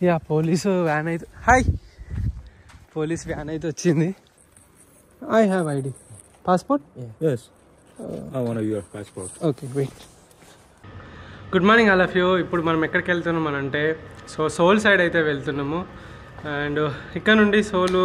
Yeah police van అయితే hi police van అయితే వచ్చింది. I have ID passport. Yes. I want your passport. Okay wait. Good morning all of you. ఇప్పుడు మనం ఎక్కడికి వెళ్తున్నాం అని అంటే సోల్ సైడ్ అయితే వెళ్తున్నాము. అండ్ ఇక్కడ నుండి సోలు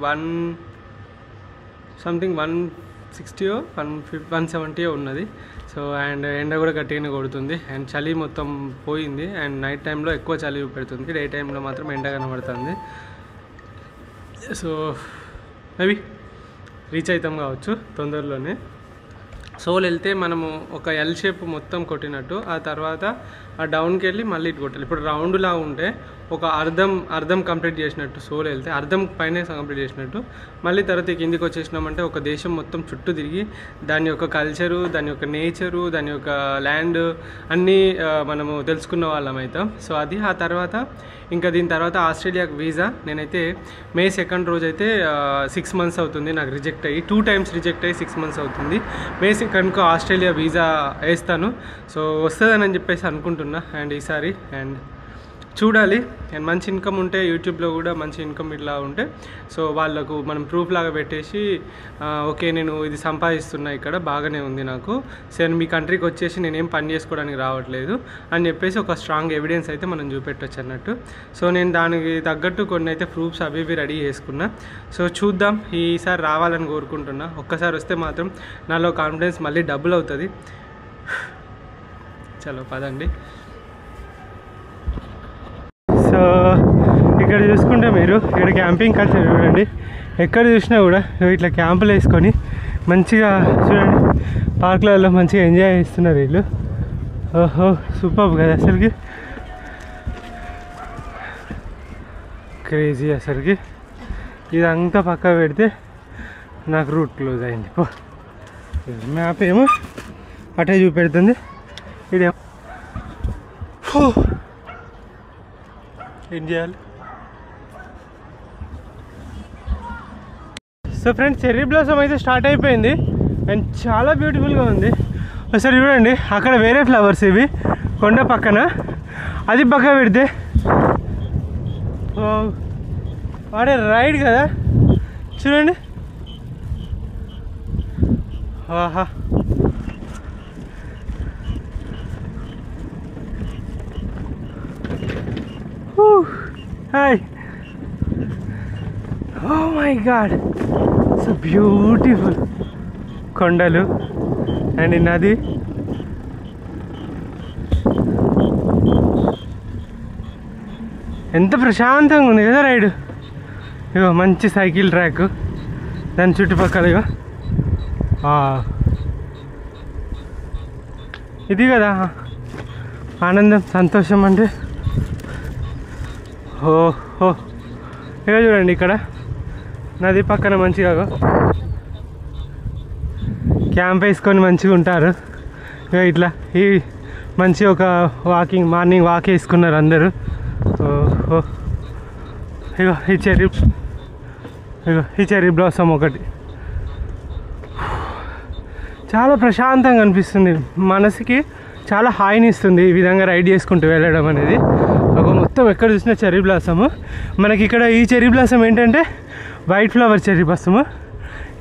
160 170 ఉన్నది. సో అండ్ ఎండ కూడా గట్టిగానే కొడుతుంది అండ్ చలి మొత్తం పోయింది. అండ్ నైట్ టైంలో ఎక్కువ చలి పెడుతుంది, డే టైంలో మాత్రం ఎండ కనబడుతుంది. సో మేబీ రీచ్ అవుతాం కావచ్చు తొందరలోనే. సోల్ వెళ్తే మనము ఒక ఎల్ షేప్ మొత్తం కొట్టినట్టు, ఆ తర్వాత ఆ డౌన్కి వెళ్ళి మళ్ళీ ఇటు కొట్టాలి. ఇప్పుడు రౌండ్లా ఉంటే ఒక అర్ధం కంప్లీట్ చేసినట్టు, సోల్ వెళ్తే అర్ధం పైన కంప్లీట్ చేసినట్టు. మళ్ళీ తర్వాత కిందికి వచ్చేసినామంటే ఒక దేశం మొత్తం చుట్టూ తిరిగి దాని యొక్క కల్చరు, దాని యొక్క నేచరు, దాని యొక్క ల్యాండ్ అన్నీ మనము తెలుసుకున్న వాళ్ళం అవుతాం. సో అది ఆ తర్వాత ఇంకా దీని తర్వాత ఆస్ట్రేలియాకి వీసా. నేనైతే May 2 రోజు అయితే 6 months అవుతుంది నాకు రిజెక్ట్ అయ్యి, 2 times రిజెక్ట్ అయ్యి 6 months అవుతుంది. May 2 ఆస్ట్రేలియా వీసా వేస్తాను. సో వస్తుందని చెప్పేసి అనుకుంటున్నా అండ్ ఈసారి. అండ్ చూడాలి. అండ్ మంచి ఇన్కమ్ ఉంటే యూట్యూబ్లో కూడా మంచి ఇన్కమ్ ఇట్లా ఉంటే సో వాళ్ళకు మనం ప్రూఫ్ లాగా పెట్టేసి ఓకే నేను ఇది సంపాదిస్తున్నా ఇక్కడ బాగానే ఉంది నాకు, సో మీ కంట్రీకి వచ్చేసి నేనేం పని చేసుకోవడానికి రావట్లేదు అని చెప్పేసి ఒక స్ట్రాంగ్ ఎవిడెన్స్ అయితే మనం చూపెట్టవచ్చు అన్నట్టు. సో నేను దానికి తగ్గట్టు కొన్ని అయితే ప్రూఫ్స్ అవి ఇవి రెడీ చేసుకున్నా. సో చూద్దాం, ఈసారి రావాలని కోరుకుంటున్నా. ఒక్కసారి వస్తే మాత్రం నాలో కాన్ఫిడెన్స్ మళ్ళీ డబుల్ అవుతుంది. చలో పదండి. సో ఇక్కడ చూసుకుంటే మీరు ఇక్కడ క్యాంపింగ్ కల్చర్ చూడండి, ఎక్కడ చూసినా కూడా ఇట్లా క్యాంపులు వేసుకొని మంచిగా చూడండి పార్కులలో మంచిగా ఎంజాయ్ చేస్తున్నారు వీళ్ళు. ఓహో సూపర్ కదా అసలుకి, క్రేజీ అసలుకి. ఇదంతా పక్క పెడితే నాకు రూట్ క్లోజ్ అయింది. మ్యాప్ ఏమో అటే చూపెడుతుంది, ఇదేమో ఏం చేయాలి. సో ఫ్రెండ్స్ చెర్రీ బ్లాసమ్ అయితే స్టార్ట్ అయిపోయింది అండ్ చాలా బ్యూటిఫుల్గా ఉంది. ఒకసారి చూడండి అక్కడ వేరే ఫ్లవర్స్ ఇవి కొండ పక్కన, అది పక్క పెడితే వాడే రైడ్ కదా చూడండి. ఆహా hi. Oh my god so beautiful కొండలు అండ్ ఈ నది. ఎంత ప్రశాంతంగా ఉంది కదా రైడ్. ఇగో మంచి సైకిల్ ట్రాక్, దాని చుట్టుపక్కల ఇగో ఇది కదా ఆనందం సంతోషం అంటే. ఓహో ఇక చూడండి ఇక్కడ నది పక్కన మంచిగా క్యాంప్ వేసుకొని మంచిగా ఉంటారు. ఇక ఇట్లా ఈ మంచి ఒక మార్నింగ్ వాక్ వేసుకున్నారు అందరూ. ఓహో ఇగో ఈ చెర్రీ బ్లాసమ్ ఒకటి చాలా ప్రశాంతంగా అనిపిస్తుంది, మనసుకి చాలా హాయిని ఇస్తుంది ఈ విధంగా రైడ్ చేసుకుంటూ వెళ్ళడం అనేది. ఒక మొత్తం ఎక్కడ చూసినా చెర్రీ బ్లాసము. మనకి ఇక్కడ ఈ చెర్రీ బ్లాసమ్ ఏంటంటే వైట్ ఫ్లవర్ చెర్రీ బ్లాసము,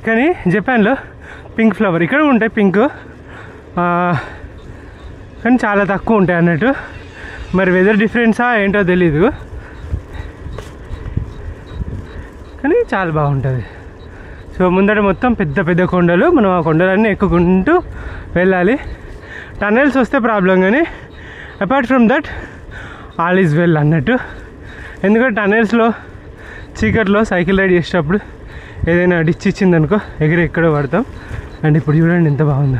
కానీ జపాన్లో పింక్ ఫ్లవర్. ఇక్కడ ఉంటాయి పింక్, కానీ చాలా తక్కువ ఉంటాయి అన్నట్టు. మరి వెదర్ డిఫరెన్సా ఏంటో తెలీదు, కానీ చాలా బాగుంటుంది. సో ముందర మొత్తం పెద్ద పెద్ద కొండలు, మనం ఆ కొండలన్నీ ఎక్కుకుంటూ వెళ్ళాలి. టనెల్స్ వస్తే ప్రాబ్లం, కానీ apart from that all is well అన్నట్టు. ఎందుకంటే టనెల్స్లో చీకట్లో సైకిల్ రైడ్ చేసేటప్పుడు ఏదైనా డిచ్ ఇచ్చిందనుకో ఎగిరి ఎక్కడో పడతాం. అండ్ ఇప్పుడు చూడండి ఎంత బాగుందో.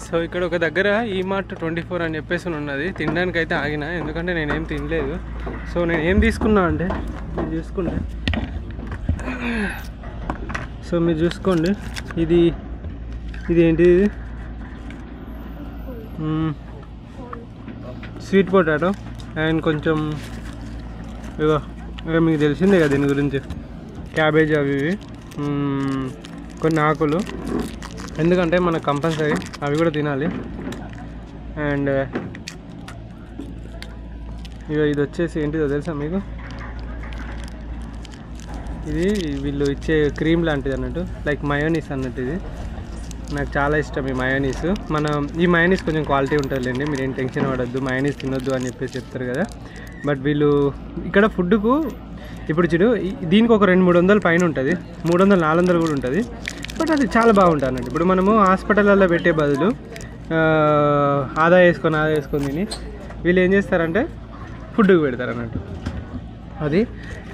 సో ఇక్కడ ఒక దగ్గర ఈ మార్ట్ 24 అని చెప్పేసి ఉన్నది, తినడానికి అయితే ఆగిన, ఎందుకంటే నేనేం తినలేదు. సో నేను ఏం తీసుకున్నా అంటే మీరు చూసుకుంటే, సో మీరు చూసుకోండి ఇది ఏంటిది, ఇది స్వీట్ పొటాటో అండ్ కొంచెం ఇక మీకు తెలిసిందే కదా దీని గురించి, క్యాబేజ్ అవి ఇవి, కొన్ని ఆకులు, ఎందుకంటే మనకు కంపల్సరీ అవి కూడా తినాలి. అండ్ ఇక ఇది వచ్చేసి ఏంటిదో తెలుసా మీకు? ఇది వీళ్ళు ఇచ్చే క్రీమ్ లాంటిది అన్నట్టు, లైక్ మయోనీస్ అన్నట్టు. ఇది నాకు చాలా ఇష్టం ఈ మయోనీస్. ఈ మయోనీస్ కొంచెం క్వాలిటీ ఉంటుందిలేండి, మీరు ఏం టెన్షన్ పడద్దు, మయోనీస్ తినొద్దు అని చెప్పేసి చెప్తారు కదా. బట్ వీళ్ళు ఇక్కడ ఫుడ్కు ఇప్పుడు చూడు, దీనికి ఒక 200-300 పైన ఉంటుంది, 300-400 కూడా ఉంటుంది. బట్ అది చాలా బాగుంటుంది అన్నట్టు. ఇప్పుడు మనము హాస్పిటల్లో పెట్టే బదులు ఆదా వేసుకొని తిని వీళ్ళు ఏం చేస్తారంటే ఫుడ్కి పెడతారు అన్నట్టు అది.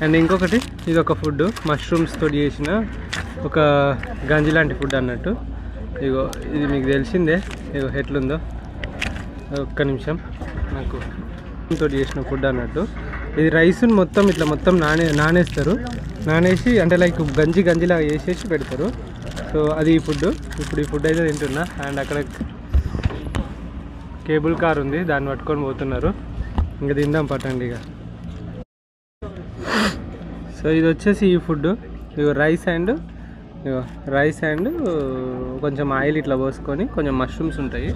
అండ్ ఇంకొకటి, ఇది ఒక ఫుడ్ మష్రూమ్స్ తోటి చేసిన ఒక గంజి లాంటి ఫుడ్ అన్నట్టు. ఇగో ఇది మీకు తెలిసిందే, ఇగో ఎట్లుందో. ఒక్క నిమిషం, నాకు తోటి చేసిన ఫుడ్ అన్నట్టు. ఇది రైస్ని మొత్తం ఇట్లా మొత్తం నానేస్తారు, నానేసి అంటే లైక్ గంజిలాగా వేసేసి పెడతారు. సో అది ఈ ఫుడ్. ఇప్పుడు ఈ ఫుడ్ అయితే తింటున్నా. అండ్ అక్కడ కేబుల్ కార్ ఉంది, దాన్ని పట్టుకొని పోతున్నారు. ఇంకా తిందాం పట్టండి ఇక. సో ఇది వచ్చేసి ఈ ఫుడ్. ఇగో రైస్ అండ్ కొంచెం ఆయిల్ ఇట్లా పోసుకొని కొంచెం మష్రూమ్స్ ఉంటాయి.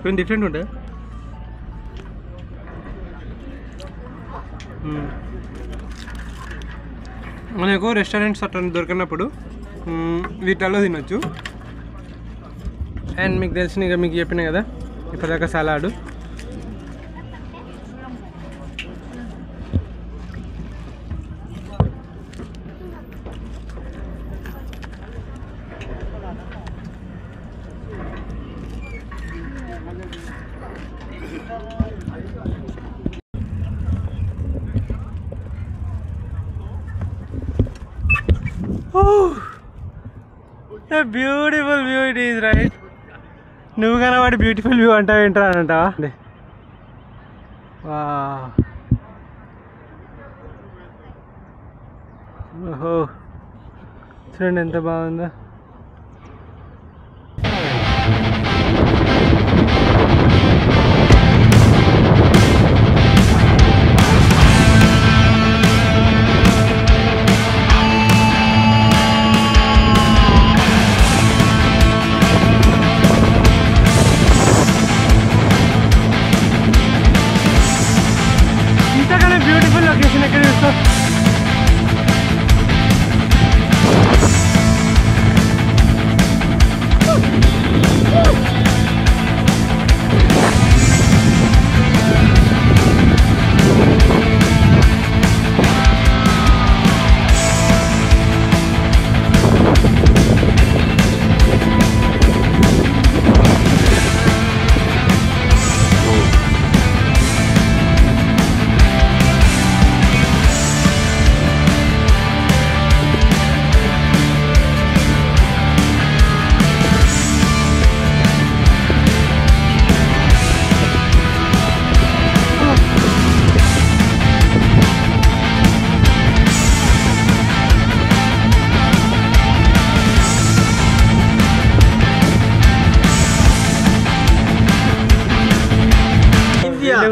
కొంచెం డిఫరెంట్ ఉంటాయి. మనకు రెస్టారెంట్స్ అట్లా దొరికినప్పుడు వీటిల్లో తినొచ్చు. అండ్ మీకు తెలిసిన ఇక మీకు చెప్పిన కదా ఇప్పటిదాకా salad. Beautiful view it is, right? నువ్వు కనబడి బ్యూటిఫుల్ వ్యూ అంటావు ఏంట్రా అని అంటావా? ఓహో చూడండి ఎంత బాగుందో. బ్యూటిఫుల్ లొకేషన్ ఎక్కడ చూస్తావు?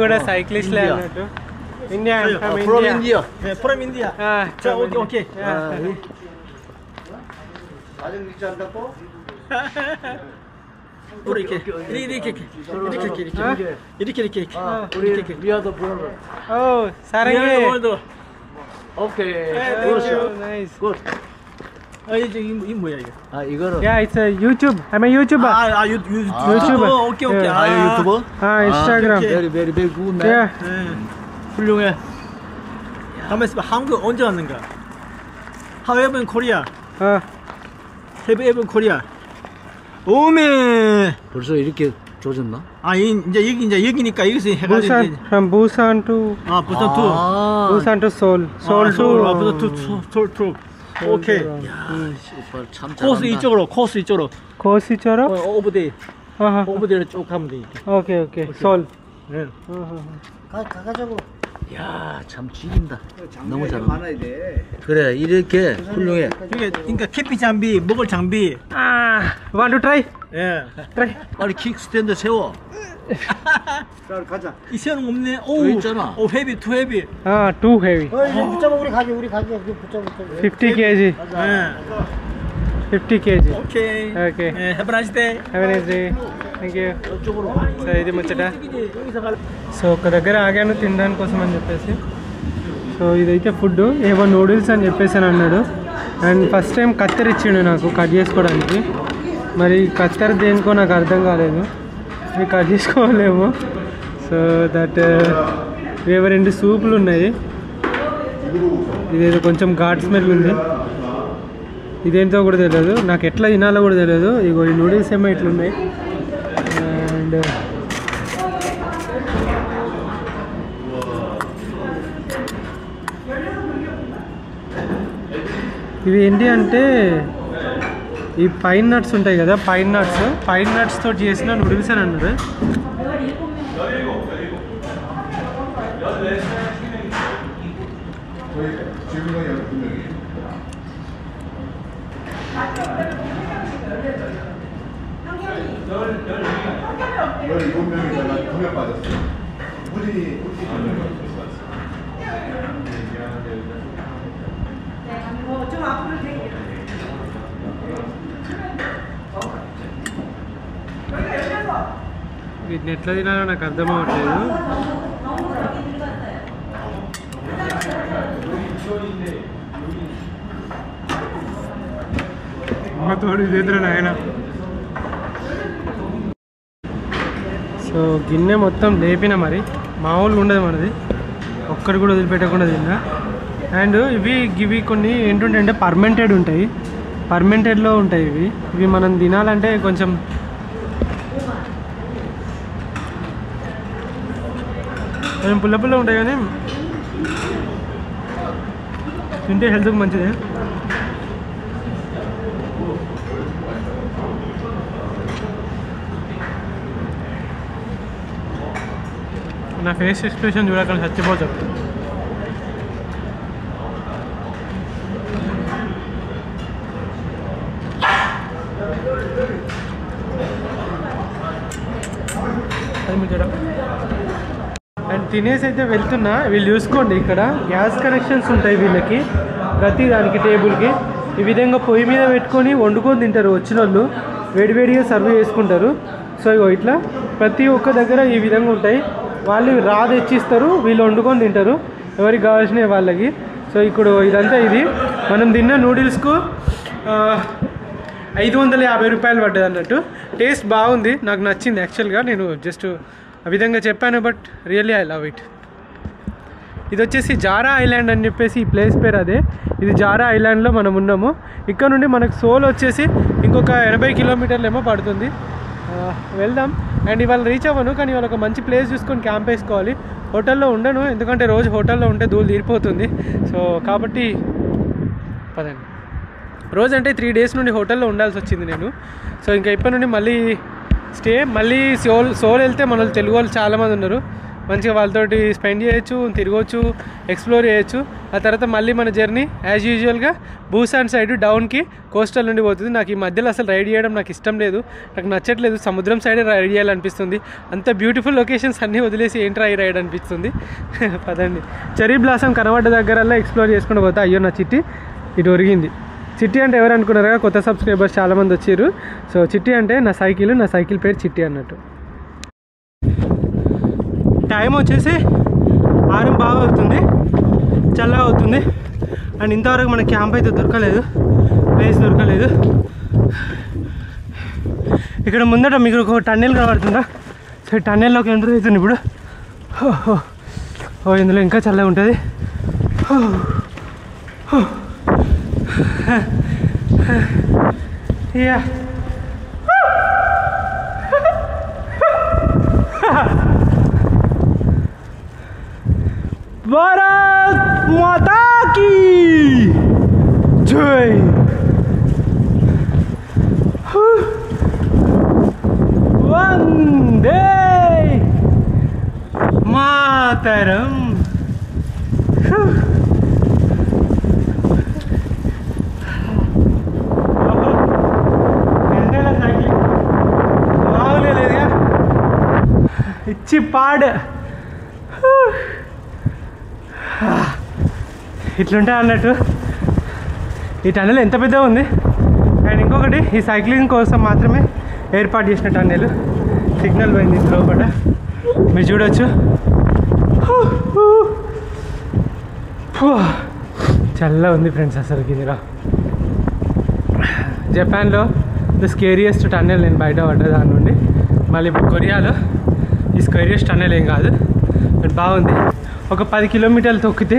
కూడా సైక్లిస్ట్లే అన్నట్టు. India, from India. From India. Okay. 이렇게. We are the brother. Oh, 사랑해. Okay. Nice. Good. 이 뭐야 이거? 이거는. Yeah, it's a YouTube. I'm a YouTuber. YouTuber. 오케이. 유튜버? Instagram. Very good man. Yeah. 훌륭해. 가만 있어봐. 한국 언제 왔는가? Have you been Korea? Have you been Korea? 오메. 벌써 이렇게 좋아졌나? 이제 여기니까 여기서 해가지고. From Busan to. Busan to Seoul. Seoul to. Busan to Seoul. 오케이. 야, 오빠 참 잘한다. 코스 이쪽으로. 코스처럼? 오버데이로 쭉 가면 돼. 오케이. Seoul. 네. 가자고. 야, 참 죽인다. 너무 잘한다. 그래, 이렇게 훌륭해. 그러니까 캠핑 장비, 먹을 장비. Want to try? 예. Try. 빨리 킥스탠드 세워. 가자. 이 세우는 거 없네. 오, 있잖아. 오, 헤비, 투 헤비. Too heavy. 붙잡아 우리 가게. 붙잡아. 50 kg. 예. 50 kg. Okay. Okay. Have a nice day. Have a nice day. Thank you. 이쪽으로. So ఇది ముచ్చట. 여기서 갈. So ఒక దగ్గర ఆగాను తినడానికి కోసం అని చెప్పేసి. So ఇదైతే ఫుడ్ ఏవో నూడిల్స్ అని చెప్పేసి అని అన్నాడు. అండ్ ఫస్ట్ టైం కత్తెర ఇచ్చిండు నాకు కట్ చేసుకోవడానికి. మరి కత్తెర దేనికో నాకు అర్థం కాలేదు. ఇవి కట్ చేసుకోలేము. సో దట్ ఇవి 2 సూపులు ఉన్నాయి. ఇదేదో కొంచెం ఘాట్ స్మెల్ ఉంది. ఇదేంటో కూడా తెలియదు, నాకు ఎట్లా తినాలో కూడా తెలియదు. ఇగో ఈ నూడిల్స్ ఏమో ఇట్లున్నాయి. అండ్ ఇవి ఏంటి అంటే ఈ పైన్ నట్స్ ఉంటాయి కదా, పైన్ నట్స్ తోటి చేసిన నూడిల్స్ అని అన్నారు. వీటిని ఎట్లా తినాలో నాకు అర్థం అవ్వట్లేదు. తోడు ఇదేద్దరు నాయన. సో గిన్నె మొత్తం లేపిన, మరి మామూలుగా ఉండదు మనది, ఒక్కటి కూడా వదిలిపెట్టకుండా తిన్నా. అండ్ ఇవి కొన్ని ఏంటంటే పర్మెంటెడ్ ఉంటాయి, పర్మెంటెడ్లో ఉంటాయి ఇవి మనం తినాలంటే కొంచెం పుల్ల ఉంటాయి, కానీ తింటే హెల్త్కి మంచిదే. నా ఫేస్ ఎక్స్ప్రెషన్ చూడకుండా చచ్చిపోతాడు. అండ్ తినేసి అయితే వెళ్తున్నా. వీళ్ళు చూసుకోండి, ఇక్కడ గ్యాస్ కనెక్షన్స్ ఉంటాయి వీళ్ళకి, ప్రతి దానికి టేబుల్కి. ఈ విధంగా పొయ్యి మీద పెట్టుకొని వండుకొని తింటారు వచ్చిన వాళ్ళు, వేడివేడిగా సర్వ్ చేసుకుంటారు. సో ఇగో ఇట్లా ప్రతి ఒక్క దగ్గర ఈ విధంగా ఉంటాయి. వాళ్ళు తెచ్చిస్తారు, వీళ్ళు వండుకొని తింటారు ఎవరికి కావాల్సిన వాళ్ళకి. సో ఇప్పుడు ఇదంతా ఇది మనం తిన్న నూడిల్స్కు 550 రూపాయలు పడ్డది అన్నట్టు. టేస్ట్ బాగుంది, నాకు నచ్చింది యాక్చువల్గా. నేను జస్ట్ ఆ విధంగా చెప్పాను, but really I love it. ఇది వచ్చేసి జారా ఐలాండ్ అని చెప్పేసి ఈ ప్లేస్ పేరు అదే. ఇది జారా ఐలాండ్లో మనం ఉన్నాము. ఇక్కడ నుండి మనకు సోల్ వచ్చేసి ఇంకొక 80 కిలోమీటర్లు ఏమో పడుతుంది. వెళ్దాం. అండ్ ఇవాళ రీచ్ అవ్వను, కానీ ఇవాళ ఒక మంచి ప్లేస్ చూసుకొని క్యాంప్ వేసుకోవాలి. హోటల్లో ఉండను, ఎందుకంటే రోజు హోటల్లో ఉంటే ధూళి తీరిపోతుంది. సో కాబట్టి పదండి. రోజు అంటే 3 డేస్ నుండి హోటల్లో ఉండాల్సి వచ్చింది నేను. సో ఇంకా ఇప్పటి నుండి మళ్ళీ సోల్ వెళ్తే మన తెలుగు వాళ్ళు చాలామంది ఉన్నారు, మంచిగా వాళ్ళతోటి స్పెండ్ చేయొచ్చు, తిరగవచ్చు, ఎక్స్ప్లోర్ చేయొచ్చు. ఆ తర్వాత మళ్ళీ మన జర్నీ యాజ్ యూజువల్గా బూసాన్ సైడ్ డౌన్కి కోస్టల్ నుండి పోతుంది. నాకు ఈ మధ్యలో అసలు రైడ్ చేయడం నాకు ఇష్టం లేదు, నాకు నచ్చట్లేదు. సముద్రం సైడే రైడ్ చేయాలనిపిస్తుంది. అంత బ్యూటిఫుల్ లొకేషన్స్ అన్నీ వదిలేసి ఏంట్రా ఈ రైడ్ అనిపిస్తుంది. పదండి. చెరీ బ్లాసమ్ కనబడ్డ దగ్గరల్లా ఎక్స్ప్లోర్ చేసుకుంటూ పోతా. అయ్యో నా చిట్టి ఇటు ఒరిగింది. చిట్టి అంటే ఎవరు అనుకున్నారా, కొత్త సబ్స్క్రైబర్స్ చాలామంది వచ్చారు. సో చిట్టి అంటే నా సైకిల్ పేరు చిట్టి అన్నట్టు. టైం వచ్చేసి 6 బాగా అవుతుంది, చల్లగా అవుతుంది. అండ్ ఇంతవరకు మన క్యాంప్ అయితే ప్లేస్ దొరకలేదు. ఇక్కడ ముందట మీకు ఒక టన్నెల్ కనబడుతుందా? సో టన్నెల్లోకి ఎంటర్ అవుతుంది ఇప్పుడు. ఇందులో ఇంకా చల్లగా ఉంటుంది. యా भारत माता की जय. वंदे मातरम. ఇచ్చి పాడు ఇట్లుంటాయి అన్నట్టు. ఈ టన్నెల్ ఎంత పెద్దగా ఉంది. అండ్ ఇంకొకటి ఈ సైక్లింగ్ కోసం మాత్రమే ఏర్పాటు చేసిన టన్నెల్. సిగ్నల్ పోయింది లోపల, మీరు చూడొచ్చు. చల్లగా ఉంది ఫ్రెండ్స్ అసలుకి. ఇందులో జపాన్లో ద స్కేరియస్ట్ టన్నెల్ నేను బయట పడ్డా దాని నుండి. మళ్ళీ ఇప్పుడు కొరియాలో ఈ స్కేరియస్ట్ టన్నెల్ ఏం కాదు, బట్ బాగుంది. ఒక 10 కిలోమీటర్లు తొక్కితే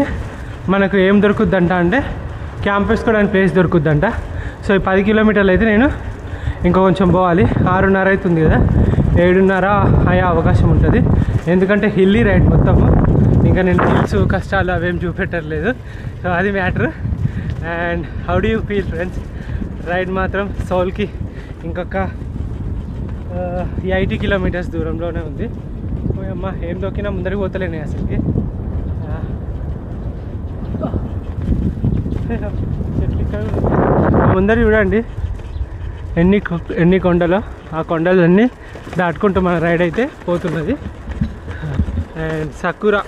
మనకు ఏం దొరుకుద్దంట అంటే క్యాంప్ వేసుకోవడానికి ప్లేస్ దొరుకుద్దంట. సో ఈ 10 కిలోమీటర్లు అయితే నేను ఇంకా కొంచెం పోవాలి. 6:30 అవుతుంది కదా, 7:30 అయ్యే అవకాశం ఉంటుంది. ఎందుకంటే హిల్లీ రైడ్ మొత్తము. ఇంకా నేను హిల్స్ కష్టాలు అవేం చూపెట్టలేదు. సో అది matter. And how do you feel friends? Ride మాత్రం సోల్కి ఇంకొక 80 కిలోమీటర్స్ దూరంలోనే ఉంది. అమ్మ ఏం దొక్కినా ముందరికి పోతలేనే అసలుకి. ముందర చూడండి ఎన్ని కొండలో. ఆ కొండలన్నీ దాటుకుంటూ మన రైడ్ అయితే పోతున్నది. అండ్ సకురా,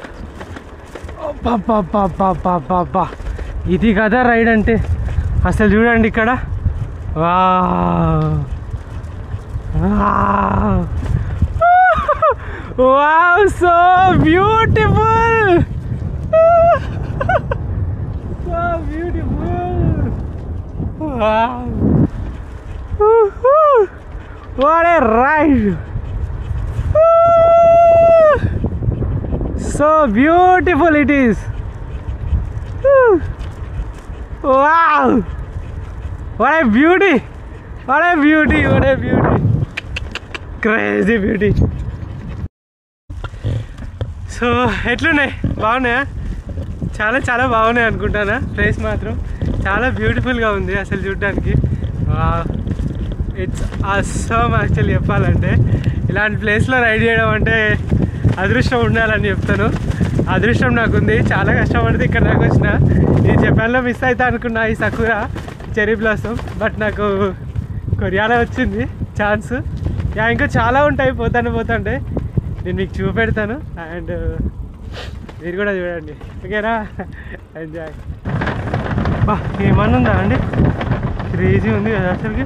బాబా ఇది కదా రైడ్ అంటే. అసలు చూడండి ఇక్కడ, wow so beautiful, so beautiful. Wow, what a ride, so beautiful it is. Wow, what a beauty, what a beauty, what a beauty, crazy beauty. So ఎట్లున్నాయి? బాగున్నాయా? చాలా చాలా బాగున్నాయి అనుకుంటానా. ప్లేస్ మాత్రం చాలా బ్యూటిఫుల్గా ఉంది అసలు చూడడానికి. ఇట్స్ అసమ్ యాక్చువల్లీ చెప్పాలంటే. ఇలాంటి ప్లేస్లో రైడ్ చేయడం అంటే అదృష్టం ఉండాలని చెప్తాను. అదృష్టం నాకుంది. చాలా కష్టపడితే ఇక్కడ దాకా వచ్చిన. ఈ జపాన్లో మిస్ అవుతా అనుకున్నా ఈ సకురా చెరీ బ్లాసమ్, బట్ నాకు కొరియాలో వచ్చింది ఛాన్స్. ఇంకా చాలా ఉంటాయి పోతుంటే నేను మీకు చూపెడతాను. అండ్ మీరు కూడా చూడండి, ఓకేనా? ఎంజాయ్. బా ఏమన్నా ఉందా అండి? క్రేజీ ఉంది కదా అసలుకి.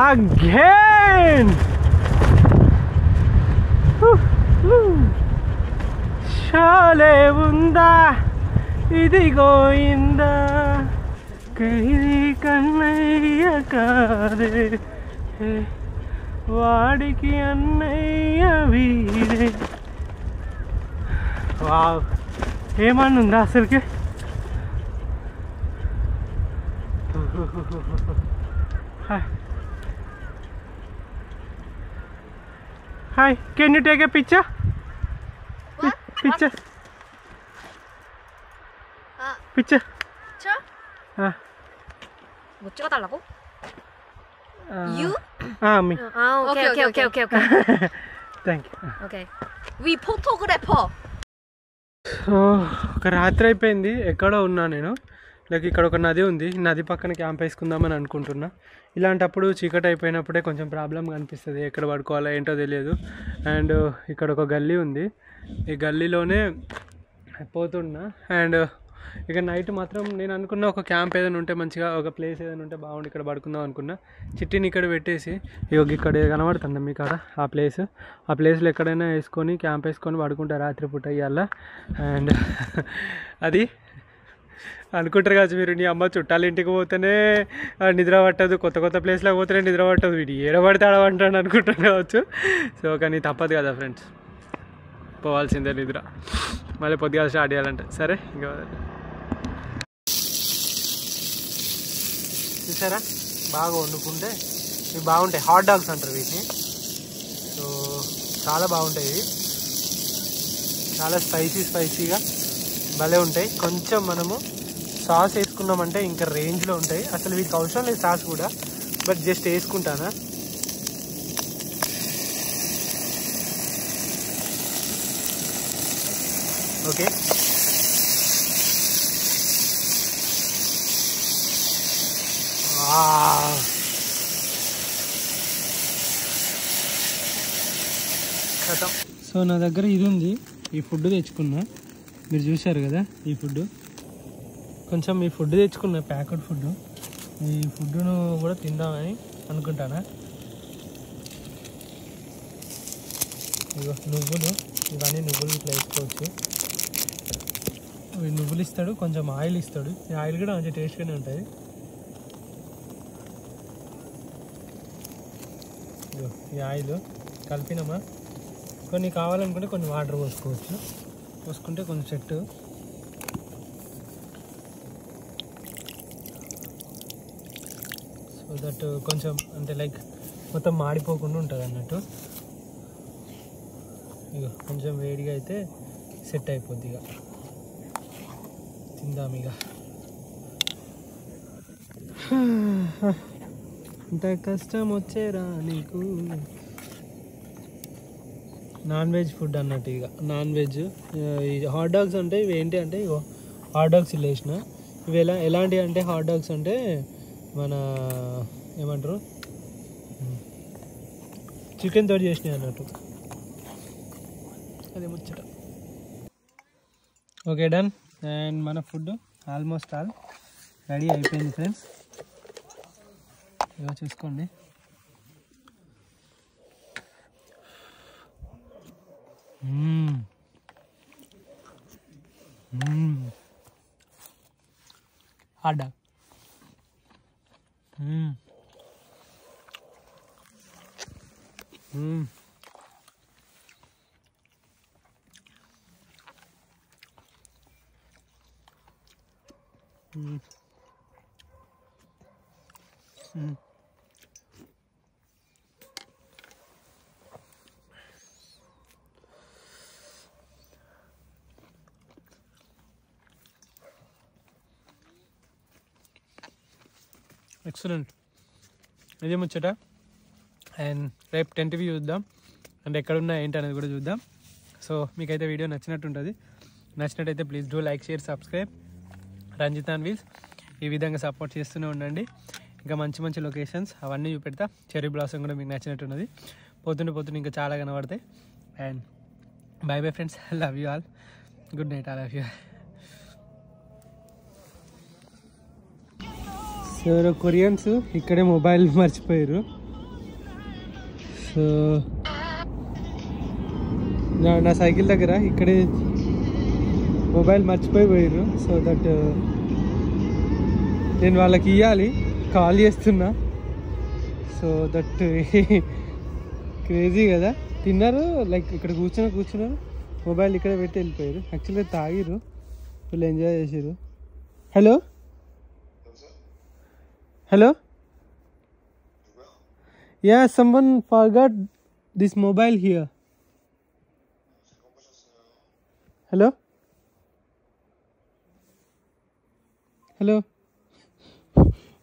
Again, చాలే ఉందా ఇది గోయిందా, కైది కన్నయ్య కాదే, వాడికి అన్నయ్య వీడే. వావ్, ఏమన్నా ఉందా అసలుకి? Hi, can you take a picture? What? Picture. Picture. 저? 뭐 찍어달라고? You? Me. 오케이. Thank you. 오케이. We photographer. So ఒక రాత్రి అయిపోయింది. ఎక్కడో ఉన్నా నేను. లైక్ ఇక్కడ ఒక నది ఉంది, నది పక్కన క్యాంప్ వేసుకుందామని అనుకుంటున్నా. ఇలాంటప్పుడు చీకటి అయిపోయినప్పుడే కొంచెం ప్రాబ్లంగా అనిపిస్తుంది, ఎక్కడ పడుకోవాలో ఏంటో తెలియదు. అండ్ ఇక్కడ ఒక గల్లీ ఉంది, ఈ గల్లీలోనే పోతున్నా. అండ్ ఇక నైట్ మాత్రం నేను అనుకున్న ఒక క్యాంప్ ఏదైనా ఉంటే మంచిగా, ఒక ప్లేస్ ఏదైనా ఉంటే బాగుండి ఇక్కడ పడుకుందాం అనుకున్నా. చిట్టిని ఇక్కడ పెట్టేసి ఇక్కడ కనబడుతుంది మీకు కాడ ఆ ప్లేస్లో ఎక్కడైనా వేసుకొని క్యాంప్ వేసుకొని పడుకుంటా రాత్రిపూట ఇవాళ. అండ్ అది అనుకుంటారు కావచ్చు మీరు, నీ అమ్మ చుట్టాల ఇంటికి పోతేనే నిద్ర పట్టదు, కొత్త ప్లేస్లోకి పోతేనే నిద్ర పట్టదు, వీడు ఏడబడితే ఆడమంటాడు అనుకుంటాను కావచ్చు. సో కానీ తప్పదు కదా ఫ్రెండ్స్, పోవాల్సిందే నిద్ర. మళ్ళీ పొద్దుగా స్టార్ట్ చేయాలంటే సరే. ఇంకా చూసారా బాగా వండుకుంటే ఇవి బాగుంటాయి. హాట్ డాగ్స్ అంటారు వీటిని. సో చాలా బాగుంటాయి ఇవి, చాలా స్పైసీగా భలే ఉంటాయి. కొంచెం మనము సాస్ వేసుకున్నామంటే ఇంకా రేంజ్లో ఉంటాయి. అసలు వీటికి అవసరం లేదు సాస్ కూడా, బట్ జస్ట్ వేసుకుంటానా. ఓకే, ఖతం. సో నా దగ్గర ఇది ఉంది, ఈ ఫుడ్ తెచ్చుకున్నా, మీరు చూశారు కదా ఈ ఫుడ్. కొంచెం ఈ ఫుడ్ తెచ్చుకున్నా, ప్యాకెట్ ఫుడ్. ఈ ఫుడ్ను కూడా తిందామని అనుకుంటానా. ఇగో నువ్వులు, ఇవన్నీ నువ్వులు ఇట్లా వేసుకోవచ్చు. నువ్వులు ఇస్తాడు, కొంచెం ఆయిల్ ఇస్తాడు. ఈ ఆయిల్ కూడా మంచి టేస్ట్గానే ఉంటుంది. ఇగో ఈ ఆయిల్ కలిపినామా, కొన్ని కావాలనుకుంటే కొన్ని వాటర్ పోసుకోవచ్చు. పోసుకుంటే కొంచెం చెట్టు. సో దట్ కొంచెం అంటే లైక్ మొత్తం మాడిపోకుండా ఉంటుంది అన్నట్టు. ఇక కొంచెం వేడిగా అయితే సెట్ అయిపోద్ది. ఇక తిందాం. ఇక ఇంత కష్టం వచ్చేరా నీకు. నాన్ వెజ్ ఫుడ్ అన్నట్టు. ఇక నాన్ వెజ్ ఈ హాట్ డాగ్స్ అంటే ఇవి ఏంటి అంటే, ఇగో హాట్ డాగ్స్ ఇలా వేసిన. ఇవి ఎలాంటివి అంటే హాట్ డాగ్స్ అంటే మన ఏమంటారు చికెన్ తోటి చేసినాయి అన్నట్టు. అదే ముచ్చట. Okay, done. అండ్ మన ఫుడ్ ఆల్మోస్ట్ ఆల్ రెడీ అయిపోయింది ఫ్రెండ్స్. ఇగో చూసుకోండి. Hot dog. ఎక్సలెంట్. ఇదే ముచ్చట. అండ్ రేపు 10th వ్యూ చూద్దాం, అంటే ఎక్కడున్నా ఏంటి అనేది కూడా చూద్దాం. సో మీకైతే వీడియో నచ్చినట్టుంటుంది. నచ్చినట్టయితే please do like, share, subscribe Ranjith and wheels. ఈ విధంగా సపోర్ట్ చేస్తూనే ఉండండి. ఇంకా మంచి మంచి లొకేషన్స్ అవన్నీ చూపెడతా. చెర్రీ బ్లాసమ్ కూడా మీకు నచ్చినట్టున్నది. పోతుంటే ఇంకా చాలా కనబడతాయి. And by bye friends, love you all, good night, I love you. ఎవరో కొరియన్స్ ఇక్కడే మొబైల్ మర్చిపోయారు. సో నా సైకిల్ దగ్గర ఇక్కడే మొబైల్ మర్చిపోయారు. సో దట్ నేను వాళ్ళకి ఇవ్వాలి, కాల్ చేస్తున్నా. సో దట్ క్రేజీ కదా. తిన్నారు, లైక్ ఇక్కడ కూర్చున్నారు, మొబైల్ ఇక్కడే పెట్టి వెళ్ళిపోయారు. యాక్చువల్గా తాగిరు, ఫుల్ ఎంజాయ్ చేసారు. Hello hello, yeah, someone forgot this mobile here. hello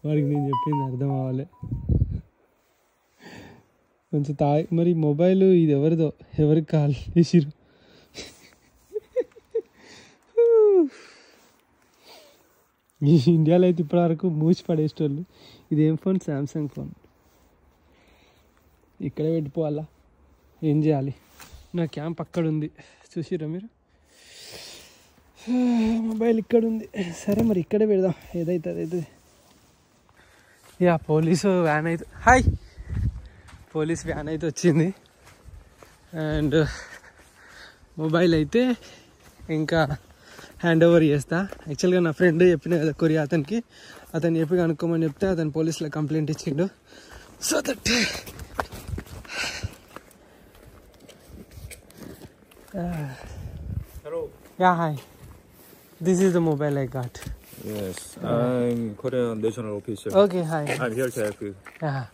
వాడికి నేను చెప్పింది అర్థం అవ్వాలి. కొంచెం మరి మొబైల్ ఇది ఎవరిదో, ఎవరికి కాల్ చేసిరు. ఈ ఇండియాలో అయితే ఇప్పటివరకు మూసి పడేసేటోళ్ళు. ఇదేం ఫోన్? Samsung phone. ఇక్కడే పెట్టిపోవాలా, ఏం చేయాలి? నా క్యాంప్ అక్కడ ఉంది, చూసిరా మీరు. మొబైల్ ఇక్కడ ఉంది. సరే మరి ఇక్కడే పెడదాం, ఏదైతే అదైతే. యా, పోలీసు వ్యాన్ అయితే, హాయ్, పోలీస్ వ్యాన్ అయితే వచ్చింది. అండ్ మొబైల్ అయితే ఇంకా హ్యాండ్ ఓవర్ చేస్తా. యాక్చువల్గా నా ఫ్రెండ్ చెప్పిన కదా కొరియా అతనికి, అతను చెప్పి కనుక్కోమని చెప్తే అతను పోలీసులో కంప్లైంట్ ఇచ్చిండు. So that Hello. yeah, hi, this is the mobile I got. Yes, I'm Korean national officer. Okay, hi. I'm here to help you. Yeah,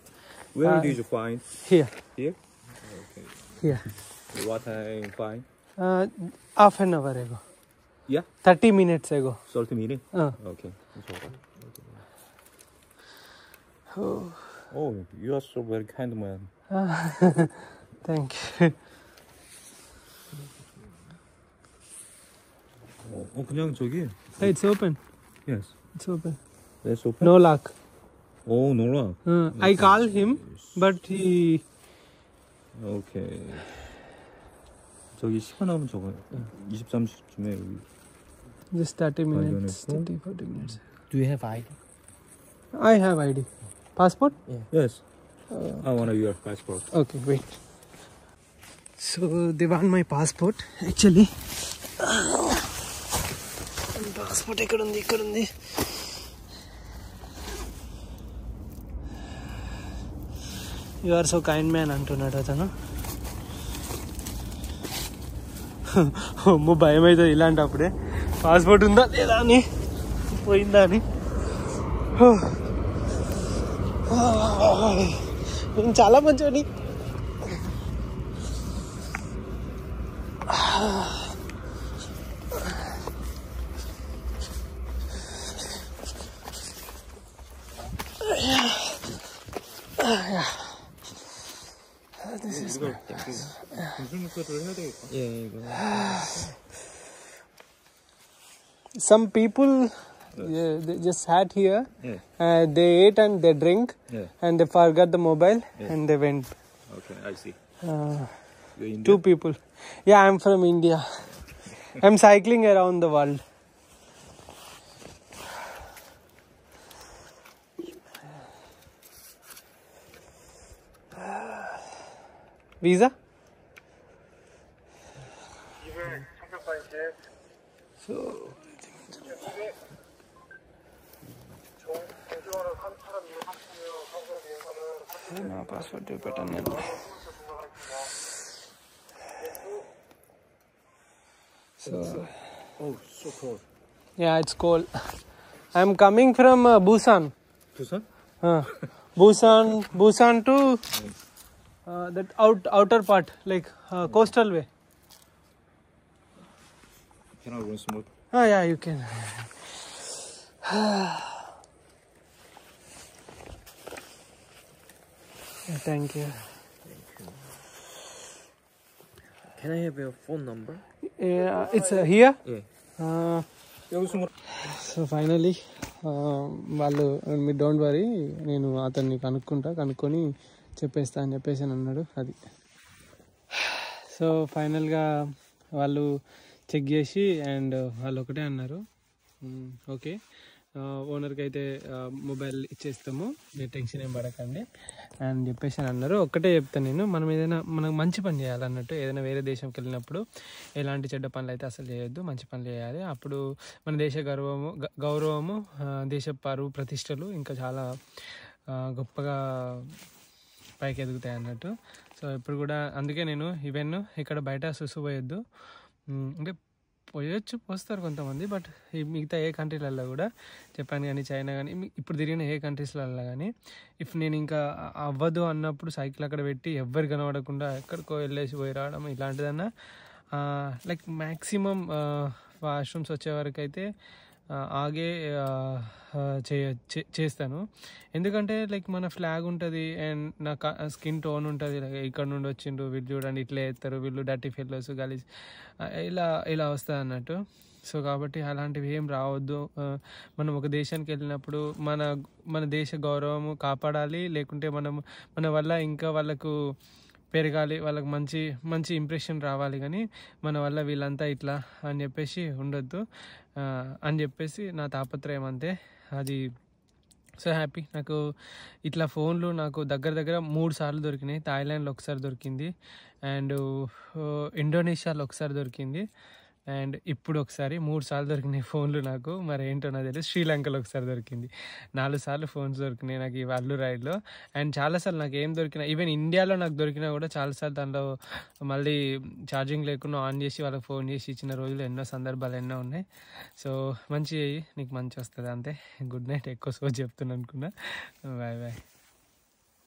Where did you find? here. Here? Okay. Here. What time find? Half an hour ago. Yeah. 30 minutes ago. 30 minutes. Okay. That's all right. Oh, you are so very kind man. Thank you. 그냥 저기. Hey, it's open. Yes. It's open. That's open. No lock. Oh, no lock. I called him, but he. Okay. 저기 시간 나오면 저거 23시쯤에 여기. Just 30 minutes. Balcony. 30, 40 minutes. Do you have ID? I have ID. Passport? Yes. I want your passport. Okay, wait. So they want my passport actually. Passport ఇక్కడ ఉంది. You are so kind man అంటున్నాడు అతను. అమ్మో భయం అవుతుంది ఇలాంటప్పుడే. Passport ఉందా లేదా అని, పోయిందా అని. నేను చాలా మంచివాడిని. Some people they just sat here, they ate and they drink, and they forgot the mobile and they went. Okay, I see. Two people. Yeah, I'm from India. I'm cycling around the world. Visa? So నా password చూపెట్టాను నేను. So cold. Yeah, it's cold. I'm coming from Busan. Busan? Busan to that outer part, like coastal way. Can I run smooth? Yeah, you can. Thank you. Can I have your phone number? Yeah, it's here. Yeah. So finally వాళ్ళు మీరు don't worry, నేను అతన్ని కనుక్కొని చెప్పేస్తా అని చెప్పేసి అన్నాడు. అది సో ఫైనల్గా వాళ్ళు చెక్ చేసి అండ్ వాళ్ళు ఒకటే అన్నారు, ఓకే ఓనర్కి అయితే మొబైల్ ఇచ్చేస్తాము, మీరు టెన్షన్ ఏం పడకండి అని చెప్పేసి అన్నారు. ఒక్కటే చెప్తాను నేను, మనకు మంచి పని చేయాలన్నట్టు. ఏదైనా వేరే దేశంకి వెళ్ళినప్పుడు ఎలాంటి చెడ్డ పనులు అయితే అసలు చేయొద్దు, మంచి పనులు చేయాలి. అప్పుడు మన దేశ గౌరవము దేశ పరువు ప్రతిష్టలు ఇంకా చాలా గొప్పగా పైకి ఎదుగుతాయి అన్నట్టు. సో ఇప్పుడు కూడా అందుకే నేను ఈవెన్ ఇక్కడ బయట పోయొద్దు అంటే పోస్తారు కొంతమంది, బట్ మిగతా ఏ కంట్రీలలో కూడా జపాన్ కానీ చైనా కానీ ఇప్పుడు తిరిగిన ఏ కంట్రీస్లలో కానీ ఇఫ్ నేను ఇంకా అవ్వదు అన్నప్పుడు సైకిల్ అక్కడ పెట్టి ఎవ్వరు కనబడకుండా ఎక్కడికో వెళ్ళేసి పోయి రావడం ఇలాంటిదన్నా లైక్ మ్యాక్సిమం వాష్రూమ్స్ వచ్చే వరకు అయితే ఆగే చేస్తాను. ఎందుకంటే లైక్ మన ఫ్లాగ్ ఉంటుంది అండ్ నా స్కిన్ టోన్ ఉంటుంది, ఇక్కడ నుండి వచ్చిండ్రు వీళ్ళు చూడండి ఇట్లా వేస్తారు, వీళ్ళు డర్టీ ఫెలోస్ గలీజ్ ఇలా వస్తుంది అన్నట్టు. సో కాబట్టి అలాంటివి ఏం రావద్దు. మనం ఒక దేశానికి వెళ్ళినప్పుడు మన దేశ గౌరవము కాపాడాలి, లేకుంటే మన వల్ల ఇంకా వాళ్ళకు పెరగాలి, వాళ్ళకి మంచి ఇంప్రెషన్ రావాలి, కానీ మన వల్ల వీళ్ళంతా ఇట్లా అని చెప్పేసి ఉండొద్దు అని చెప్పేసి నా తాపత్రయం అంతే. అది సో హ్యాపీ. నాకు ఇట్లా ఫోన్లు నాకు దగ్గర 3 సార్లు దొరికినాయి. థాయిలాండ్లో ఒకసారి దొరికింది, అండ్ ఇండోనేషియాలో ఒకసారి దొరికింది, అండ్ ఇప్పుడు ఒకసారి 3 సార్లు దొరికినాయి ఫోన్లు నాకు. మరి ఏంటో నాకు తెలియదు. శ్రీలంకలో ఒకసారి దొరికింది. 4 సార్లు ఫోన్స్ దొరికినాయి నాకు ఈ వరల్డ్ రైడ్లో. అండ్ చాలాసార్లు నాకు ఏం దొరికినా, ఈవెన్ ఇండియాలో నాకు దొరికినా కూడా చాలాసార్లు దాంట్లో మళ్ళీ ఛార్జింగ్ లేకుండా ఆన్ చేసి వాళ్ళకి ఫోన్ చేసి ఇచ్చిన రోజులు ఎన్నో సందర్భాలు ఎన్నో ఉన్నాయి. సో మంచి నీకు మంచి వస్తుంది అంతే. Good night. ఎక్కువ సో చెప్తున్నాను అనుకున్నా. Bye bye.